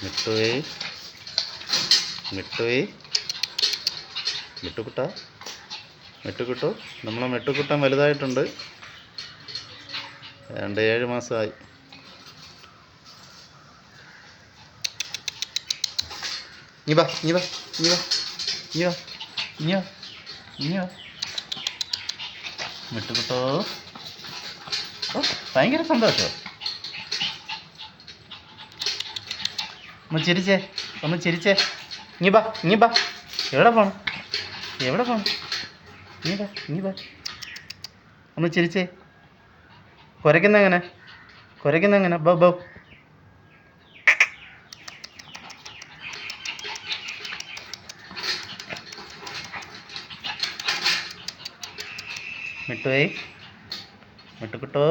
മിട്ടുവേ മിട്ടുവേ മിട്ടുക്കുട്ട മിട്ടുക്കുട്ടു നമ്മളെ മിട്ടുക്കുട്ടൻ വലുതായിട്ടുണ്ട്. 7 മാസമായി. നീ വാ നീ വാ നീ വാ നീ വാ നീ വാ നീ വാ മിട്ടുക്കുട്ടോ. ഭയങ്കര സന്തോഷം. ഒന്ന് ചിരിച്ചേ, ഒന്ന് ചിരിച്ചേ. നീ ബാ നീ ബാ. എവിടെ പോണം എവിടെ പോണം? നീ ബാ നീ ബാ. ഒന്ന് ചിരിച്ചേ. കുരയ്ക്കുന്നെങ്ങനെ ബൗ ബൗ. മിട്ടുവേ മിട്ടുക്കുട്ടോ.